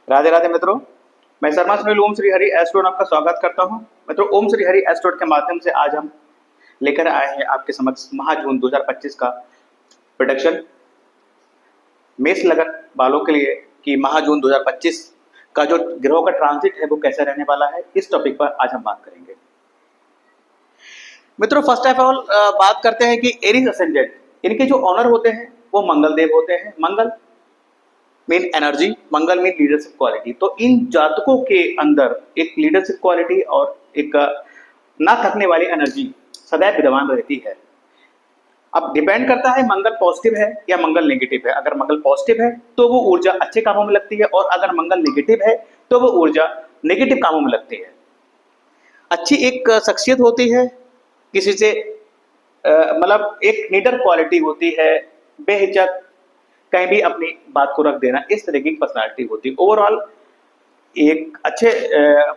राधे राधे मित्रों। मैं शर्मा सुनील ओम श्री हरि एस्ट्रोड आपका स्वागत करता हूं। मित्रों, ओम श्री हरि एस्ट्रोड के माध्यम से आज हम लेकर आए हैं आपके समक्ष महाजून 2025 का प्रोडक्शन मेष लगन वालों के लिए कि महाजून 2025 का जो ग्रहों का ट्रांजिट है वो कैसे रहने वाला है। इस टॉपिक पर आज हम बात करेंगे। मित्रों, फर्स्ट ऑफ ऑल बात करते हैं कि एरीज असेंडेंट, इनके जो ऑनर होते हैं वो मंगल देव होते हैं। मंगल मीन एनर्जी, मंगल मीन लीडरशिप क्वालिटी। तो इन जातकों के अंदर एक लीडरशिप क्वालिटी और एक ना थकने वाली एनर्जी सदैव विद्यमान रहती है। अब डिपेंड करता है मंगल पॉजिटिव है या मंगल नेगेटिव है। अगर मंगल पॉजिटिव है तो वो ऊर्जा अच्छे कामों में लगती है, और अगर मंगल नेगेटिव है तो वो ऊर्जा नेगेटिव कामों में लगती है। अच्छी एक शख्सियत होती है, किसी से मतलब एक लीडर क्वालिटी होती है, बेहिचक कहीं भी अपनी बात को रख देना, इस तरह की पर्सनालिटी होती है। ओवरऑल एक अच्छे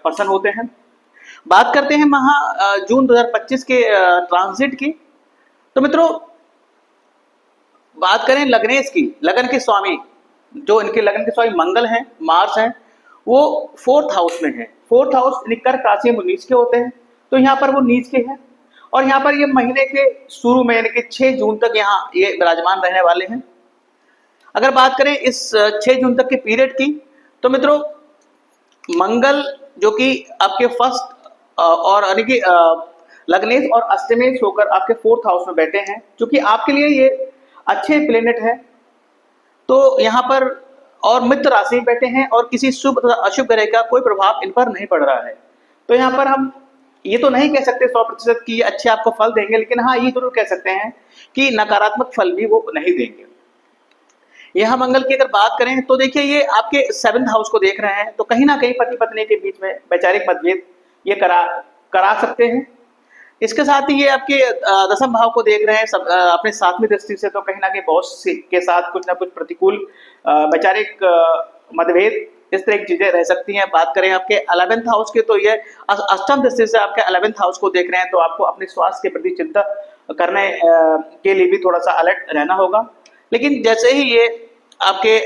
पर्सन होते हैं। बात करते हैं जून 2025 के ट्रांजिट की। तो मित्रों, बात करें लग्नेश की, लगन के स्वामी, जो इनके लगन के स्वामी मंगल हैं, मार्स हैं, वो 4th हाउस में है। 4th हाउस कर्क राशि में नीच के होते हैं, तो यहाँ पर वो नीच के हैं, और यहाँ पर ये महीने के शुरू में यानी कि 6 जून तक यहाँ ये विराजमान रहने वाले हैं। अगर बात करें इस 6 जून तक के पीरियड की, तो मित्रों मंगल जो कि आपके फर्स्ट और यानी कि लग्नेश और अष्टमेश होकर आपके 4th हाउस में बैठे हैं, जो कि आपके लिए ये अच्छे प्लेनेट है। तो यहाँ पर और मित्र राशि में बैठे हैं, और किसी शुभ तथा अशुभ ग्रह का कोई प्रभाव इन पर नहीं पड़ रहा है। तो यहाँ पर हम ये तो नहीं कह सकते 100% कि ये अच्छे आपको फल देंगे, लेकिन हाँ ये जरूर कह सकते हैं कि नकारात्मक फल भी वो नहीं देंगे। यहाँ मंगल की अगर बात करें तो देखिए ये आपके 7th हाउस को देख रहे हैं, तो कहीं ना कहीं पति पत्नी के बीच में वैचारिक मतभेद ये करा सकते हैं। इसके साथ ही ये आपके 10वें भाव को देख रहे हैं अपने 7वीं दृष्टि से, तो कहीं ना कहीं बॉस के साथ कुछ ना कुछ प्रतिकूल वैचारिक मतभेद, इस तरह की चीजें रह सकती हैं। बात करें आपके 11th हाउस के, तो ये 8वीं दृष्टि से आपके 11th हाउस को देख रहे हैं, तो आपको अपने स्वास्थ्य के प्रति चिंता करने के लिए भी थोड़ा सा अलर्ट रहना होगा। लेकिन जैसे ही ये आपके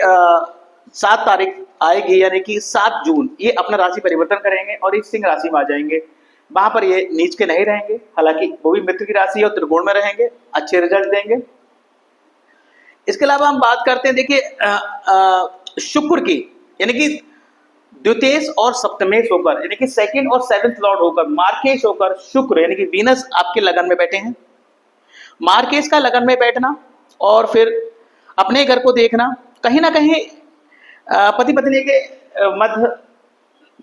7 तारीख आएगी, यानी कि 7 जून, ये अपना राशि परिवर्तन करेंगे और इस सिंह राशि में आ जाएंगे। वहां पर ये नीच के नहीं रहेंगे, हालांकि वो भी मित्र की राशि और त्रिकोण में रहेंगे, अच्छे रिजल्ट देंगे। इसके अलावा हम बात करते हैं, देखिए शुक्र की, यानी कि द्वितीय और सप्तमेश होकर, यानी कि 2nd और 7th लॉर्ड होकर, मार्केश होकर शुक्र यानी कि वीनस आपके लगन में बैठे हैं। मार्केश का लगन में बैठना और फिर अपने घर को देखना, कहीं ना कहीं पति पत्नी के मध्य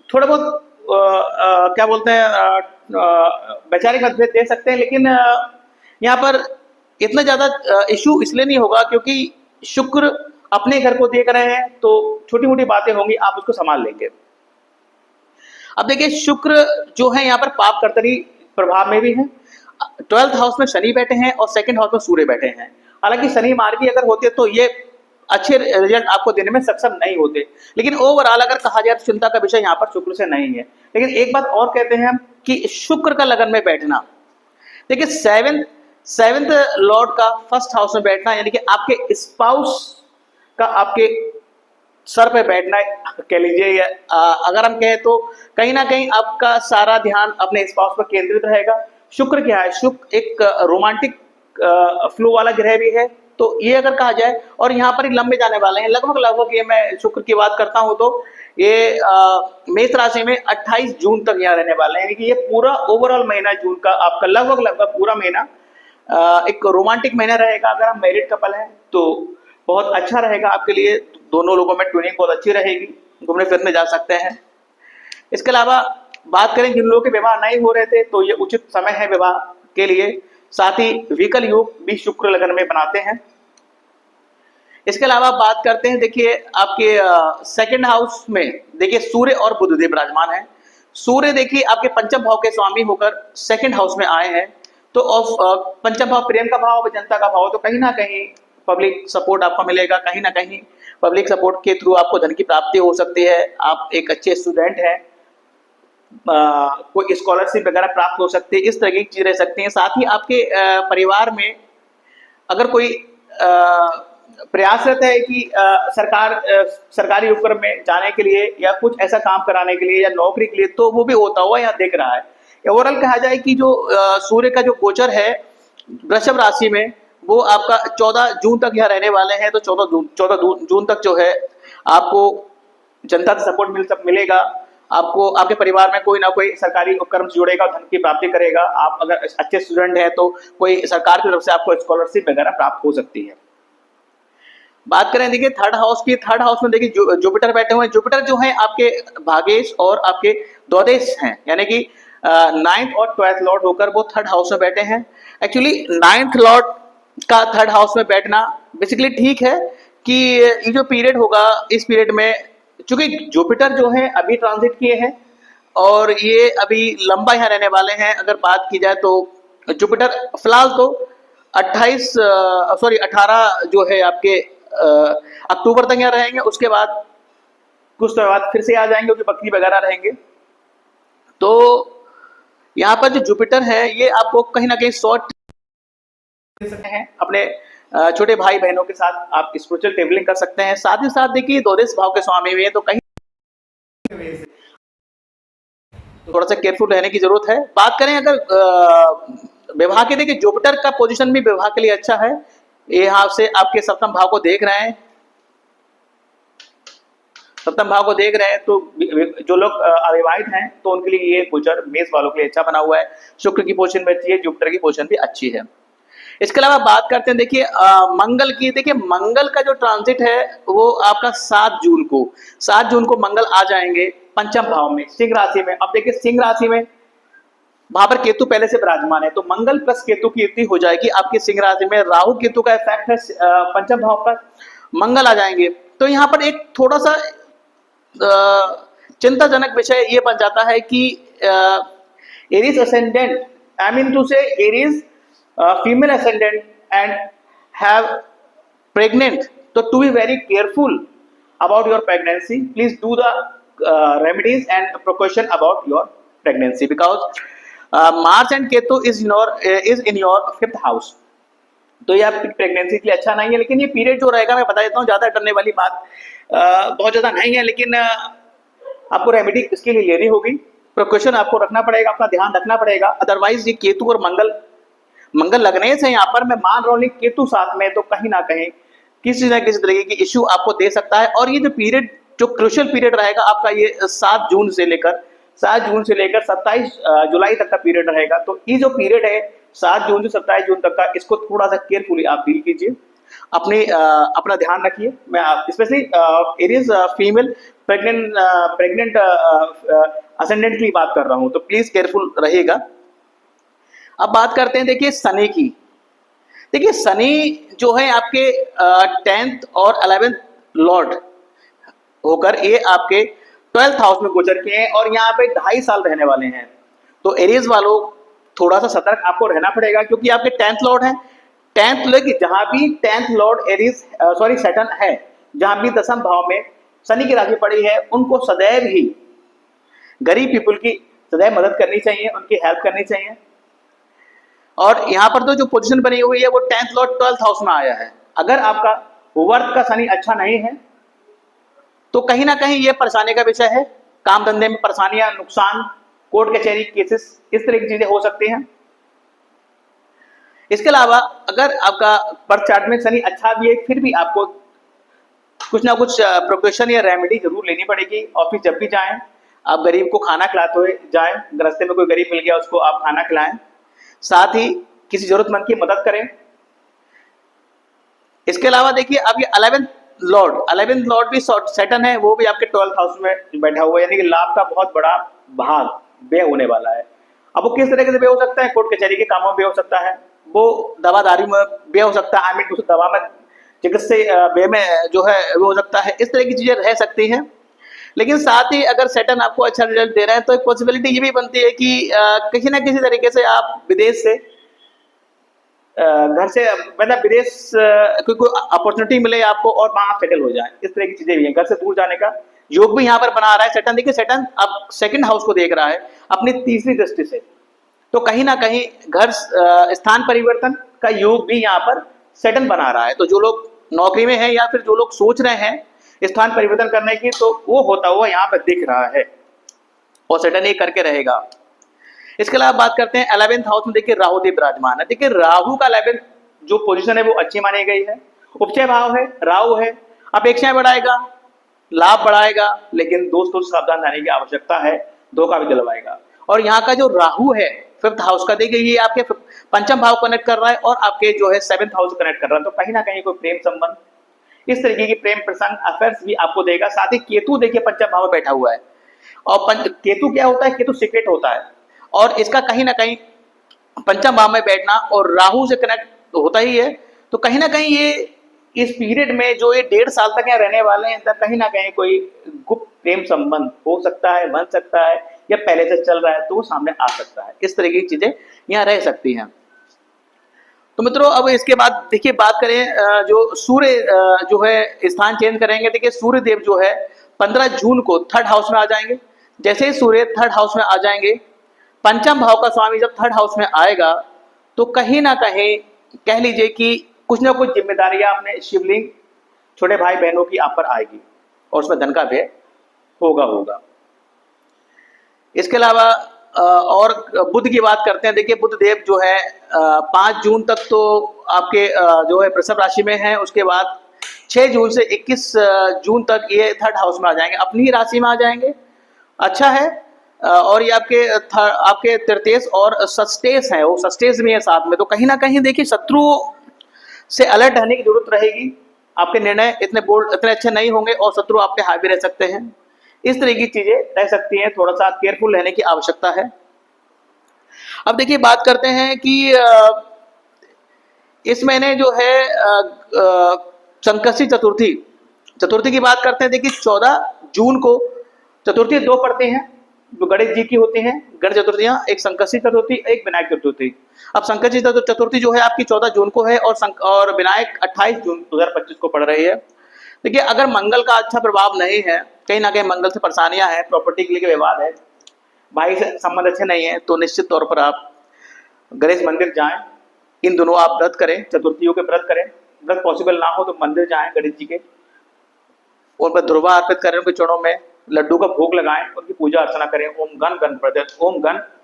थोड़ा बहुत क्या बोलते हैं वैचारिक मतभेद दे सकते हैं, लेकिन यहाँ पर इतना ज्यादा इशू इसलिए नहीं होगा क्योंकि शुक्र अपने घर को देख रहे हैं, तो छोटी मोटी बातें होंगी, आप उसको संभाल लेंगे। अब देखिए शुक्र जो है यहाँ पर पाप कर्तरी प्रभाव में भी है। 12th हाउस में शनि बैठे हैं और 2nd हाउस में सूर्य बैठे हैं। हालांकि शनि मार्गी अगर होते तो ये अच्छे रिजल्ट आपको देने में सक्षम नहीं होते, लेकिन ओवरऑल अगर कहा जाए तो चिंता का विषय यहाँ पर शुक्र से नहीं है। लेकिन एक बात और कहते हैं हम कि शुक्र का लगन में बैठना, देखिए 7th लॉर्ड का 1st हाउस में बैठना, यानी कि आपके स्पाउस का आपके सर पे बैठना कह लीजिए, या अगर हम कहें तो कहीं ना कहीं आपका सारा ध्यान अपने स्पाउस पर केंद्रित रहेगा। शुक्र क्या है? शुक्र एक रोमांटिक फ्लो वाला ग्रह भी है, तो ये अगर कहा जाए, और यहाँ पर लंबे जाने वाले हैं लगभग ये मैं शुक्र की बात करता हूँ तो ये मेष राशि में 28 जून तक यहाँ रहने वाले हैं, यानी कि ये पूरा ओवरऑल महीना जून का आपका लगभग पूरा महीना एक रोमांटिक महीना रहेगा। अगर आप मैरिड कपल हैं तो बहुत अच्छा रहेगा आपके लिए, दोनों लोगों में ट्यूनिंग बहुत अच्छी रहेगी, घूमने फिरने जा सकते हैं। इसके अलावा बात करें जिन लोगों के विवाह नहीं हो रहे थे, तो ये उचित समय है विवाह के लिए। साथ ही विकल योग भी शुक्र लगन में बनाते हैं। इसके अलावा बात करते हैं, देखिए आपके 2nd हाउस में देखिए सूर्य और बुध देव विराजमान है। सूर्य देखिए आपके 5म भाव के स्वामी होकर 2nd हाउस में आए हैं, तो 5म भाव प्रेम का भाव, जनता का भाव, तो कहीं ना कहीं पब्लिक सपोर्ट आपको मिलेगा, कहीं ना कहीं पब्लिक सपोर्ट के थ्रू आपको धन की प्राप्ति हो सकती है। आप एक अच्छे स्टूडेंट हैं, कोई स्कॉलरशिप वगैरह प्राप्त हो सकती है, इस तरह की चीजें रह सकती हैं। साथ ही आपके परिवार में अगर कोई प्रयास रहता है कि सरकारी उपक्रम में जाने के लिए या कुछ ऐसा काम कराने के लिए या नौकरी के लिए, तो वो भी होता हुआ यहाँ दिख रहा है। ओवरऑल कहा जाए कि जो सूर्य का जो गोचर है वृषभ राशि में, वो आपका 14 जून तक यहाँ रहने वाले हैं। तो 14 जून तक जो है आपको जनता से सपोर्ट मिलेगा। आपको आपके परिवार में कोई ना कोई सरकारी उपक्रम से जुड़ेगा, धन की प्राप्ति करेगा। आप अगर अच्छे स्टूडेंट हैं तो कोई सरकार की तरफ से आपको स्कॉलरशिप वगैरह प्राप्त हो सकती है। बात करें देखिए थर्ड हाउस की, थर्ड हाउस में देखिए जुपिटर बैठे हुए हैं। जुपिटर जो है आपके भागेश और आपके द्वादश हैं, यानी कि 9th और 12th लॉर्ड होकर वो थर्ड हाउस में बैठे हैं। एक्चुअली 9th लॉर्ड का थर्ड हाउस में बैठना बेसिकली ठीक है कि ये जो पीरियड होगा, इस पीरियड में चूंकि जुपिटर जो है अभी ट्रांजिट किए हैं और ये अभी लंबा यहाँ रहने वाले हैं। अगर बात की जाए तो जुपिटर फिलहाल तो 18 जो है आपके अक्टूबर तक यहाँ रहेंगे। उसके बाद कुछ समय बाद फिर से आ जाएंगे, क्योंकि बकरी वगैरह रहेंगे। तो यहाँ पर जो जुपिटर है ये आपको कहीं ना कहीं शॉर्ट दे सकते हैं। अपने छोटे भाई बहनों के साथ आप स्पिरिचुअल ट्रेवलिंग कर सकते हैं। साथ ही साथ देखिए द्वादश भाव के स्वामी भी है, तो कहीं थोड़ा सा केयरफुल रहने की जरूरत है। बात करें अगर विवाह के, देखिए जुपिटर का पोजीशन भी विवाह के लिए अच्छा है। यहाँ से आपके सप्तम भाव को देख रहे हैं, सप्तम भाव को देख रहे हैं, तो जो लोग अविवाहित हैं तो उनके लिए ये गोचर मेष वालों के लिए अच्छा बना हुआ है। शुक्र की पोजीशन भी अच्छी है, जुपिटर की पोजीशन भी अच्छी है। इसके अलावा बात करते हैं देखिए मंगल की। देखिए मंगल का जो ट्रांजिट है वो आपका 7 जून को मंगल आ जाएंगे पंचम भाव में, सिंह राशि में। अब देखिए सिंह राशि में वहां पर केतु पहले से विराजमान है, तो मंगल प्लस केतु की युति हो जाएगी आपकी सिंह राशि में। राहु केतु का इफेक्ट है पंचम भाव पर, मंगल आ जाएंगे। तो यहाँ पर एक थोड़ा सा चिंताजनक विषय ये बन जाता है कि Aries ascendant, I mean to say Aries female ascendant and have pregnant, तो to be very careful about your pregnancy. Please do the remedies and precaution about your pregnancy, because Mars and Ketu is in your 5th house. तो ये आपकी pregnancy के लिए अच्छा नहीं है। लेकिन ये पीरियड जो रहेगा, मैं बता देता हूँ, ज्यादा डरने वाली बात बहुत ज्यादा नहीं है, लेकिन आपको रेमेडी इसके लिए लेनी होगी, प्रिकॉशन आपको रखना पड़ेगा, अपना ध्यान रखना पड़ेगा। अदरवाइज ये केतु और मंगल लगने से यहाँ पर मैं मान रहा हूँ केतु साथ में, तो कहीं ना कहीं किसी न किसी तरीके की इश्यू आपको दे सकता है। और ये जो पीरियड, जो क्रूशियल पीरियड रहेगा आपका, ये 7 जून से लेकर 27 जुलाई तक का पीरियड रहेगा। तो ये जो पीरियड है 7 जून से 27 जून तक का, इसको थोड़ा सा केयरफुली आप डील कीजिए, अपना ध्यान रखिए। मैं specially Aries female pregnant ascendant की बात कर रहा हूँ, तो प्लीज केयरफुल रहिएगा। अब बात करते हैं देखिए शनि की। देखिए शनि जो है आपके 10th और 11th लॉर्ड होकर ये आपके 12th हाउस में गोचर किए हैं और यहाँ पे 2.5 साल रहने वाले हैं। तो एरीज वालों थोड़ा सा सतर्क आपको रहना पड़ेगा, क्योंकि आपके 10th लॉर्ड है। 10th लॉर्ड, जहां भी 10th लॉर्ड एरीज सैटर्न है, जहां भी 10th भाव में शनि की राशि पड़ी है, उनको सदैव ही गरीब पीपल की सदैव मदद करनी चाहिए, उनकी हेल्प करनी चाहिए। और यहाँ पर तो जो पोजीशन बनी हुई है वो 10th लॉर्ड 12th हाउस में आया है। अगर आपका वर्क का शनि अच्छा नहीं है तो कहीं ना कहीं ये परेशानी का विषय है। काम धंधे में परेशानियां, नुकसान, कोर्ट कचहरी केसेस, इस तरह की चीजें हो सकती हैं। इसके अलावा अगर आपका बर्थ चार्ट में शनि अच्छा भी है, फिर भी आपको कुछ ना कुछ प्रिकॉशन या रेमेडी जरूर लेनी पड़ेगी। ऑफिस जब भी जाएं, आप गरीब को खाना खिलाते हुए जाएं, रास्ते में कोई गरीब मिल गया उसको आप खाना खिलाएं, साथ ही किसी जरूरतमंद की मदद करें। इसके अलावा देखिए अब ये 11th लॉर्ड भी सैटर्न है, वो भी आपके 12th हाउस में बैठा हुआ है, यानी कि लाभ का बहुत बड़ा भाग व्यय होने वाला है। अब वो किस तरीके से व्यय हो सकता है? कोर्ट कचहरी के कामों में व्यय हो सकता है, वो दवादारी में व्यय हो सकता है, आई मीन उस दवा में चिकित्सा व्यय में जो है वो हो सकता है। इस तरह की चीजें रह सकती हैं। लेकिन साथ ही अगर सैटर्न आपको अच्छा रिजल्ट दे रहा है तो एक पॉसिबिलिटी ये भी बनती है कि किसी ना किसी तरीके से आप विदेश से घर से मतलब विदेश कोई अपॉर्चुनिटी मिले आपको और वहां सेटल हो जाए, इस तरह की चीजें भी हैं। घर से दूर जाने का योग भी यहाँ पर बना रहा है सैटर्न। देखिए सैटर्न अब 2nd हाउस को देख रहा है अपनी 3री दृष्टि से, तो कहीं ना कहीं घर स्थान परिवर्तन का योग भी यहाँ पर सैटर्न बना रहा है। तो जो लोग नौकरी में है या फिर जो लोग सोच रहे हैं स्थान परिवर्तन करने की, तो वो होता हुआ यहाँ पर दिख रहा है और सडन ये करके रहेगा। इसके अलावा बात करते हैं 11th हाउस में, देखिए राहु देव विराजमान है। देखिए राहु का 11th जो पोजीशन है वो अच्छी मानी गई है, उपचय भाव है, राहु है, अपेक्षाएं बढ़ाएगा, लाभ बढ़ाएगा, लेकिन दोस्तों सावधान रहने की आवश्यकता है, धोखा भी दिलवाएगा। और यहाँ का जो राहु है 5th हाउस का, देखिए ये आपके पंचम भाव कनेक्ट कर रहा है और आपके जो है 7th हाउस कनेक्ट कर रहा है, तो कहीं ना कहीं कोई प्रेम संबंध, इस तरीके की प्रेम प्रसंग, अफेयर्स भी आपको देगा। साथ ही केतु देखिए पंचम भाव में बैठा हुआ है, और केतु क्या होता है, केतु सीक्रेट होता है, और इसका कहीं ना कहीं पंचम भाव में बैठना और राहु से कनेक्ट होता ही है, तो कहीं ना कहीं ये इस पीरियड में जो ये 1.5 साल तक यहाँ रहने वाले हैं, तब कहीं ना कहीं कोई गुप्त प्रेम संबंध हो सकता है, बन सकता है, या पहले से चल रहा है तो वो सामने आ सकता है। इस तरीके की चीजें यहाँ रह सकती हैं। तो मित्रों अब इसके बाद देखिए बात करें जो सूर्य जो है स्थान चेंज करेंगे। देखिए सूर्य देव जो है 15 जून को 3rd हाउस में आ जाएंगे। जैसे ही सूर्य 3rd हाउस में आ जाएंगे, पंचम भाव का स्वामी जब 3rd हाउस में आएगा, तो कहीं ना कहीं कह लीजिए कि कुछ ना कुछ जिम्मेदारियां अपने शिवलिंग छोटे भाई बहनों की आप पर आएगी और उसमें धन का व्यय होगा। इसके अलावा और बुध की बात करते हैं। देखिए बुध देव जो है 5 जून तक तो आपके जो है वृषभ राशि में है, उसके बाद 6 जून से 21 जून तक ये 3rd हाउस में आ जाएंगे, अपनी ही राशि में आ जाएंगे। अच्छा है। और ये आपके तृतीयेश और षष्ठेश है, वो षष्ठेश भी है साथ में, तो कहीं ना कहीं देखिए शत्रुओं से अलर्ट रहने की जरूरत रहेगी। आपके निर्णय इतने बोल्ड, इतने अच्छे नहीं होंगे और शत्रु आप पे हावी रह सकते हैं। इस तरह की चीजें रह सकती हैं, थोड़ा सा केयरफुल रहने की आवश्यकता है। अब देखिए बात करते हैं कि इस महीने जो है संकष्टी चतुर्थी की बात करते हैं। देखिए 14 जून को चतुर्थी 2 पड़ती हैं जो गणेश जी की होती हैं, गणेश चतुर्थियां, एक संकष्टी चतुर्थी, एक विनायक चतुर्थी। अब संकष्टी चतुर्थी जो है आपकी 14 जून को है और विनायक 28 जून 2025 को पड़ रही है। देखिए अगर मंगल का अच्छा प्रभाव नहीं है, कहीं ना कहीं मंगल से परेशानियां हैं, प्रॉपर्टी के लिए विवाद है, भाई से संबंध अच्छे नहीं है, तो निश्चित तौर पर आप गणेश मंदिर जाएं। इन दोनों आप व्रत करें, चतुर्थियों के व्रत करें। व्रत पॉसिबल ना हो तो मंदिर जाएं गणेश जी के, उन पर ध्रुवा अर्पित करें, उनके चरणों में लड्डू का भोग लगाएं, उनकी पूजा अर्चना करें। ओम गण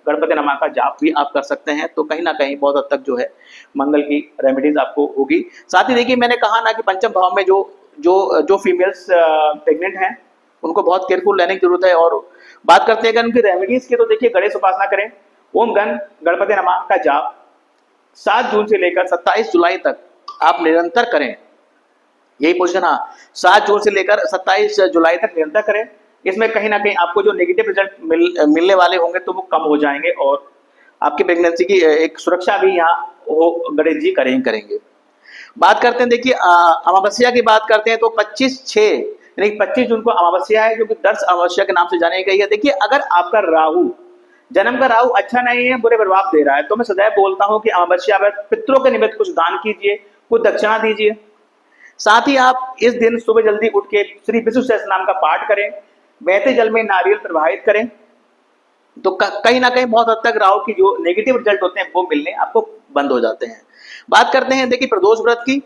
गणपति नमः का जाप भी आप कर सकते हैं, तो कहीं ना कहीं बहुत हद तक जो है मंगल की रेमेडीज आपको होगी। साथ ही देखिए मैंने कहा ना कि पंचम भाव में जो फीमेल्स प्रेग्नेंट हैं उनको बहुत केयरफुल रहने की जरूरत है। और बात करते हैं अगर उनकी रेमेडीज की, तो देखिए गणेश उपासना करें, ओम गणपति नमः का जाप 7 जून से लेकर 27 जुलाई तक आप निरंतर करें। यही पोजीशन, हाँ, 7 जून से लेकर 27 जुलाई तक निरंतर करें। इसमें कहीं ना कहीं आपको जो नेगेटिव रिजल्ट मिलने वाले होंगे तो वो कम हो जाएंगे और आपकी प्रेगनेंसी की एक सुरक्षा भी यहाँ गणेश जी करेंगे। बात करते हैं देखिए अमावस्या की बात करते हैं, तो 25/6 यानी 25 जून को अमावस्या है, जो कि दर्श अमावस्या के नाम से जानी गई है। देखिए अगर आपका राहु, जन्म का राहु अच्छा नहीं है, बुरे प्रभाव दे रहा है, तो मैं सदैव बोलता हूँ कि अमावस्या में पितरों के निमित्त कुछ दान कीजिए, कुछ दक्षिणा दीजिए। साथ ही आप इस दिन सुबह जल्दी उठ के श्री विष्णु सहस्त्रनाम का पाठ करें, बहते जल में नारियल प्रवाहित करें, तो कहीं ना कहीं बहुत हद तक राहु की जो नेगेटिव रिजल्ट होते हैं वो मिलने आपको बंद हो जाते हैं। बात करते हैं देखिए प्रदोष व्रत की।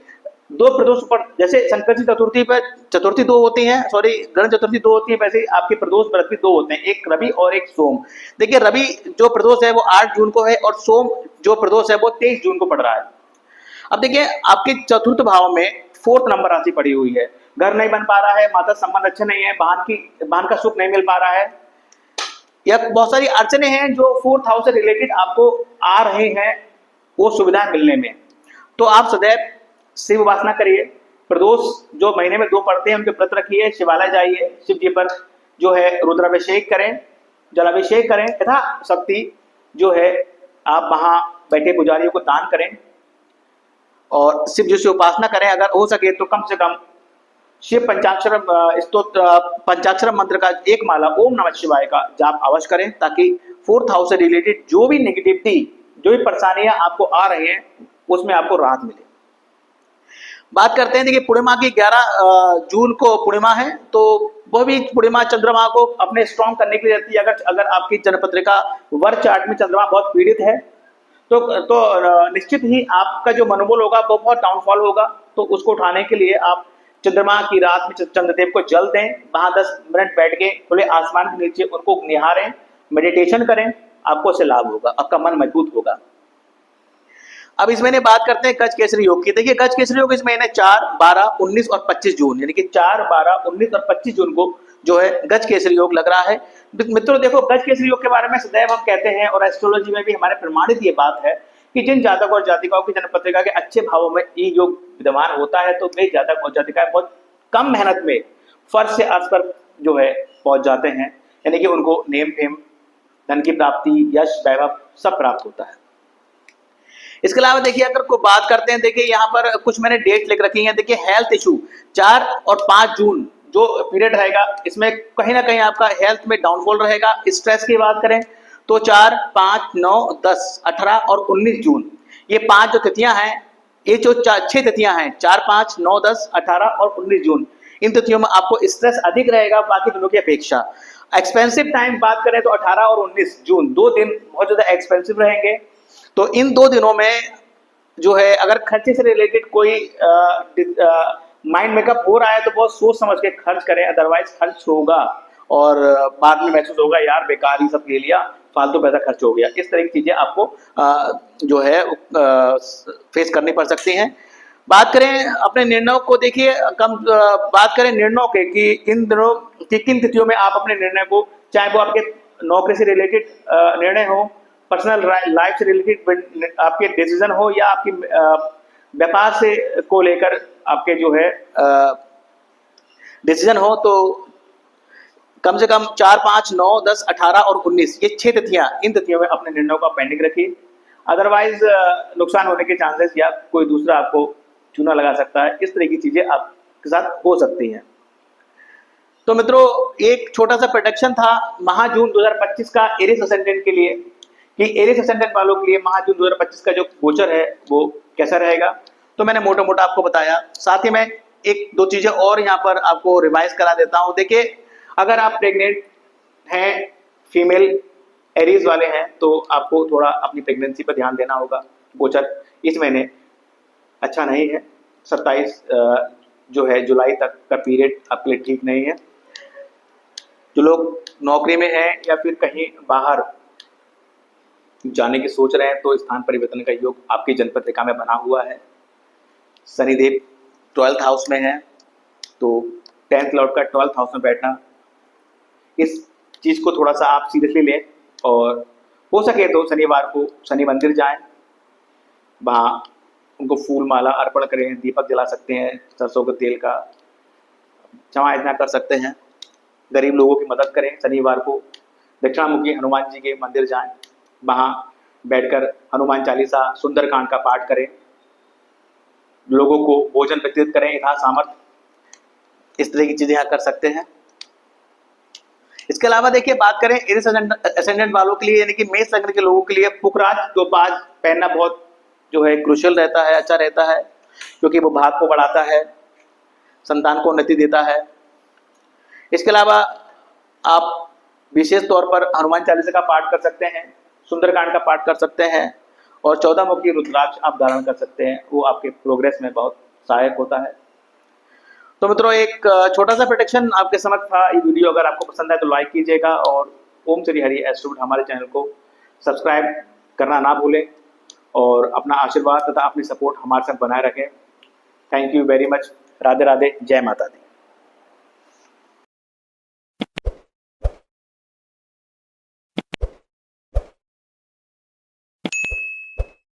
2 प्रदोष पर, जैसे संकष्टी चतुर्थी पर चतुर्थी 2 होती है, सॉरी गणेश चतुर्थी 2 होती है, वैसे ही आपके प्रदोष व्रत भी 2 होते हैं, एक रवि और एक सोम। देखिए रवि जो प्रदोष है वो 8 जून को है और सोम जो प्रदोष है वो 23 जून को पड़ रहा है। अब देखिए आपके चतुर्थ भाव में 4th नंबर राशि पड़ी हुई है, घर नहीं बन पा रहा है, माता संबंध अच्छे नहीं है, वाहन का सुख नहीं मिल पा रहा है, या बहुत सारी अड़चने हैं जो 4th हाउस से रिलेटेड आपको आ रहे हैं वो सुविधाएं मिलने में, तो आप सदैव शिव उपासना करिए। प्रदोष जो महीने में 2 पड़ते हैं उनके व्रत रखिए, शिवालय जाइए, शिव जी पर जो है रुद्राभिषेक करें, जलाभिषेक करें, तथा शक्ति जो है आप वहां बैठे पुजारियों को दान करें और शिव जी से उपासना करें। अगर हो सके तो कम से कम शिव पंचाक्षर मंत्र का 1 माला ओम नमः शिवाय का जाप अवश्य करें, ताकि 4th हाउस से रिलेटेड जो भी नेगेटिविटी, जो भी परेशानियां आपको आ रही हैं उसमें आपको राहत मिले। बात करते हैं देखिए पूर्णिमा की 11 जून को पूर्णिमा है, तो वह भी पूर्णिमा चंद्रमा को अपने स्ट्रॉन्ग करने के लिए रहती है। अगर आपकी जन्मपत्रिका वर्ग चार्ट में चंद्रमा बहुत पीड़ित है तो निश्चित ही आपका जो मनोबल होगा वो बहुत डाउनफॉल होगा, तो उसको उठाने के लिए आप चंद्रमा की रात में चंद्रदेव को जल दें, वहां 10 मिनट बैठ के खुले आसमान के नीचे उनको निहारें, मेडिटेशन करें, आपको इससे लाभ होगा, आपका मन मजबूत होगा। अब इस महीने बात करते हैं गज केसरी योग की। देखिए गज केसरी योग इस महीने 4, 12, 19 और 25 जून, यानी कि 4, 12, 19 और 25 जून को जो है गज केसरी योग लग रहा है। मित्रों देखो, गज केसरी योग के बारे में सदैव हम कहते हैं और एस्ट्रोलॉजी में भी हमारे प्रमाणित ये बात है कि जिन जातक और जातिकाओं की जन्म पत्रिका के अच्छे भावों में ये योग विद्यमान होता है तो वे जातक और जातिकाएं बहुत कम मेहनत में फर्श से अर्श पर जो है पहुंच जाते हैं, यानी कि उनको नेम फेम, धन की प्राप्ति, यश, वैभव सब प्राप्त होता है। इसके अलावा देखिए अगर कोई बात करते हैं, देखिए यहाँ पर कुछ मैंने डेट लिख रखी है। देखिए हेल्थ इशू 4 और 5 जून जो पीरियड रहेगा, इसमें कहीं ना कहीं आपका हेल्थ में डाउनफॉल रहेगा। स्ट्रेस की बात करें तो 4, 5, 9, 10, 18 और 19 जून, ये 5 जो तिथियां हैं, ये जो 6 तिथियां हैं, 4, 5, 9, 10, 18 और 19 जून, इन तिथियों में आपको स्ट्रेस अधिक रहेगा बाकी दिनों की अपेक्षा। एक्सपेंसिव टाइम बात करें तो 18 और 19 जून 2 दिन बहुत ज्यादा एक्सपेंसिव रहेंगे। तो इन 2 दिनों में जो है अगर खर्चे से रिलेटेड कोई माइंड मेकअप हो रहा है तो बहुत सोच समझ के खर्च करें, अदरवाइज खर्च होगा और बाद में महसूस होगा यार बेकार ही सब ले लिया, फालतू पैसा खर्च हो गया। इस तरह की चीजें आपको जो है फेस करनी पड़ सकती हैं। बात करें अपने निर्णयों को, देखिए बात करें निर्णयों के कि इन दिनों की किन तिथियों में आप अपने निर्णय को, चाहे वो आपके नौकरी से रिलेटेड निर्णय हो, पर्सनल लाइफ से रिलेटेड आपके डिसीजन हो, या आपकी व्यापार से को लेकर आपके जो है डिसीजन हो, तो कम से कम 4, 5, 9, 10, 18 और 19 ये 6 तिथियां, इन तिथियों में अपने निर्णयों का पेंडिंग रखिए, अदरवाइज नुकसान होने के चांसेस या कोई दूसरा आपको चूना लगा सकता है। इस तरह की चीजें आपके साथ हो सकती हैं। तो मित्रों एक छोटा सा प्रेडिक्शन था माह जून 2025 का एरिस असेंडेंट के लिए, कि एरिस असेंडेंट वालों के लिए माह जून 2025 का जो गोचर है वो कैसा रहेगा, तो मैंने मोटा मोटा आपको बताया। साथ ही मैं एक दो चीजें और यहाँ पर आपको रिवाइज करा देता हूँ। देखिए अगर आप प्रेग्नेंट हैं, फीमेल एरीज वाले हैं, तो आपको थोड़ा अपनी प्रेगनेंसी पर ध्यान देना होगा। गोचर इस महीने अच्छा नहीं है, 27 जो है जुलाई तक का पीरियड आपके लिए ठीक नहीं है। जो लोग नौकरी में हैं या फिर कहीं बाहर जाने की सोच रहे हैं तो स्थान परिवर्तन का योग आपकी जन्मपत्रिका में बना हुआ है। शनिदेव 12th हाउस में है, तो 10th लॉर्ड का 12th हाउस में बैठना, इस चीज को थोड़ा सा आप सीरियसली लें और हो सके तो शनिवार को शनि मंदिर जाएं, वहाँ उनको फूल माला अर्पण करें, दीपक जला सकते हैं, सरसों के तेल का क्षमा याचना कर सकते हैं, गरीब लोगों की मदद करें। शनिवार को दक्षिणामुखी हनुमान जी के मंदिर जाएं, वहाँ बैठकर हनुमान चालीसा, सुंदरकांड का पाठ करें, लोगों को भोजन वितरित करें यथा सामर्थ्य, इस तरह की चीजें यहाँ कर सकते हैं। इसके अलावा देखिए बात करें एरिस असेंडेंट वालों के लिए, यानी कि मेष लग्न के लोगों के लिए पुखराज टोपाज पहनना बहुत जो है क्रूशियल रहता है, अच्छा रहता है, क्योंकि वो भाग को बढ़ाता है, संतान को उन्नति देता है। इसके अलावा आप विशेष तौर पर हनुमान चालीसा का पाठ कर सकते हैं, सुंदरकांड का पाठ कर सकते हैं और 14 मुखी रुद्राक्ष आप धारण कर सकते हैं, वो आपके प्रोग्रेस में बहुत सहायक होता है। तो मित्रों एक छोटा सा प्रेडिक्शन आपके समक्ष था। ये वीडियो अगर आपको पसंद आए तो लाइक कीजिएगा और ओम श्री हरि एस्ट्रो हमारे चैनल को सब्सक्राइब करना ना भूलें और अपना आशीर्वाद तथा अपनी सपोर्ट हमारे साथ बनाए रखें। Thank you very much. Radhe Radhe, जय माता दी।